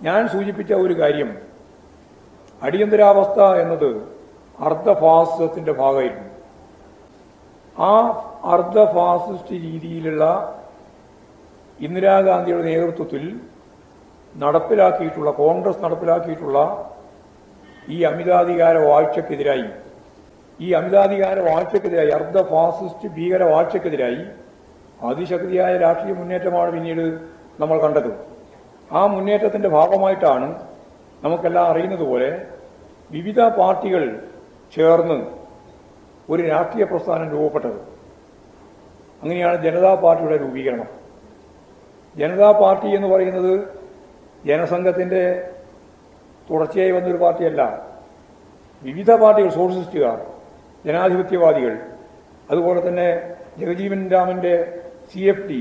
ഞാൻ സൂചിപ്പിച്ച ഒരു കാര്യം, അടിയന്തരാവസ്ഥ എന്നത് അർദ്ധ ഫാസിസത്തിന്റെ ഭാഗമായിരുന്നു. ആ അർദ്ധ ഫാസിസ്റ്റ് രീതിയിലുള്ള ഇന്ദിരാഗാന്ധിയുടെ നേതൃത്വത്തിൽ നടപ്പിലാക്കിയിട്ടുള്ള, കോൺഗ്രസ് നടപ്പിലാക്കിയിട്ടുള്ള ഈ അമിതാധികാര വാഴ്ചക്കെതിരായി, അർദ്ധ ഫാസിസ്റ്റ് ഭീകര വാഴ്ചക്കെതിരായി അതിശക്തിയായ രാഷ്ട്രീയ മുന്നേറ്റമാണ് പിന്നീട് നമ്മൾ കണ്ടത്. ആ മുന്നേറ്റത്തിന്റെ ഭാഗമായിട്ടാണ് നമുക്കെല്ലാം അറിയുന്നതുപോലെ വിവിധ പാർട്ടികൾ ചേർന്ന് ഒരു രാഷ്ട്രീയ പ്രസ്ഥാനം രൂപപ്പെട്ടത്. അങ്ങനെയാണ് ജനതാ പാർട്ടിയുടെ രൂപീകരണം. ജനതാ പാർട്ടി എന്ന് പറയുന്നത് ജനസംഘത്തിന്റെ തുടർച്ചയായി വന്നൊരു പാർട്ടിയല്ല. വിവിധ പാർട്ടികൾ, സോഷ്യലിസ്റ്റുകാർ, ജനാധിപത്യവാദികൾ, അതുപോലെ തന്നെ ജഗജീവൻ രാമന്റെ CFD,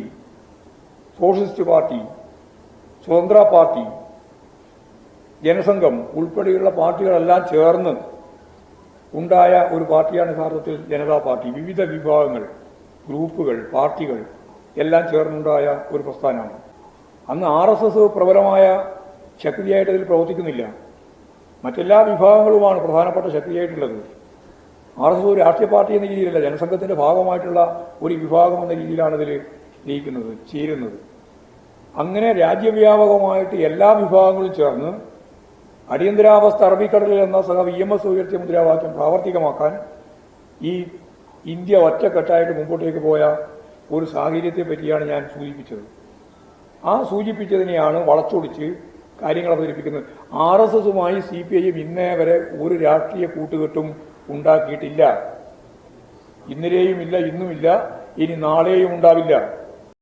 സോഷ്യലിസ്റ്റ് പാർട്ടി, സ്വതന്ത്ര പാർട്ടി, ജനസംഘം ഉൾപ്പെടെയുള്ള പാർട്ടികളെല്ലാം ചേർന്ന് ഉണ്ടായ ഒരു പാർട്ടിയാണ് യഥാർത്ഥത്തിൽ ജനതാ പാർട്ടി. വിവിധ വിഭാഗങ്ങൾ, ഗ്രൂപ്പുകൾ, പാർട്ടികൾ എല്ലാം ചേർന്നുണ്ടായ ഒരു പ്രസ്ഥാനമാണ്. അന്ന് RSS പ്രബലമായ ശക്തിയായിട്ട് ഇതിൽ പ്രവർത്തിക്കുന്നില്ല. മറ്റെല്ലാ വിഭാഗങ്ങളുമാണ് പ്രധാനപ്പെട്ട ശക്തിയായിട്ടുള്ളത്. RSS ഒരു രാഷ്ട്രീയ പാർട്ടി എന്ന രീതിയിലല്ല, ജനസംഘത്തിന്റെ ഭാഗമായിട്ടുള്ള ഒരു വിഭാഗം എന്ന രീതിയിലാണ് ഇതിൽ ചേരുന്നത്. അങ്ങനെ രാജ്യവ്യാപകമായിട്ട് എല്ലാ വിഭാഗങ്ങളും ചേർന്ന് അടിയന്തരാവസ്ഥ അറബിക്കടലിൽ എന്ന VMS ഉയർത്തിയ മുദ്രാവാക്യം പ്രാവർത്തികമാക്കാൻ ഈ ഇന്ത്യ ഒറ്റക്കെട്ടായിട്ട് മുമ്പോട്ടേക്ക് പോയ ഒരു സാഹചര്യത്തെ പറ്റിയാണ് ഞാൻ സൂചിപ്പിച്ചത്. ആ സൂചിപ്പിച്ചതിനെയാണ് വളച്ചൊടിച്ച് കാര്യങ്ങൾ അവതരിപ്പിക്കുന്നത്. RSSുമായി CPIM ഇന്നേ വരെ ഒരു രാഷ്ട്രീയ കൂട്ടുകെട്ടും ഉണ്ടാക്കിയിട്ടില്ല. ഇന്നലെയുമില്ല, ഇന്നുമില്ല, ഇനി നാളെയും ഉണ്ടാവില്ല.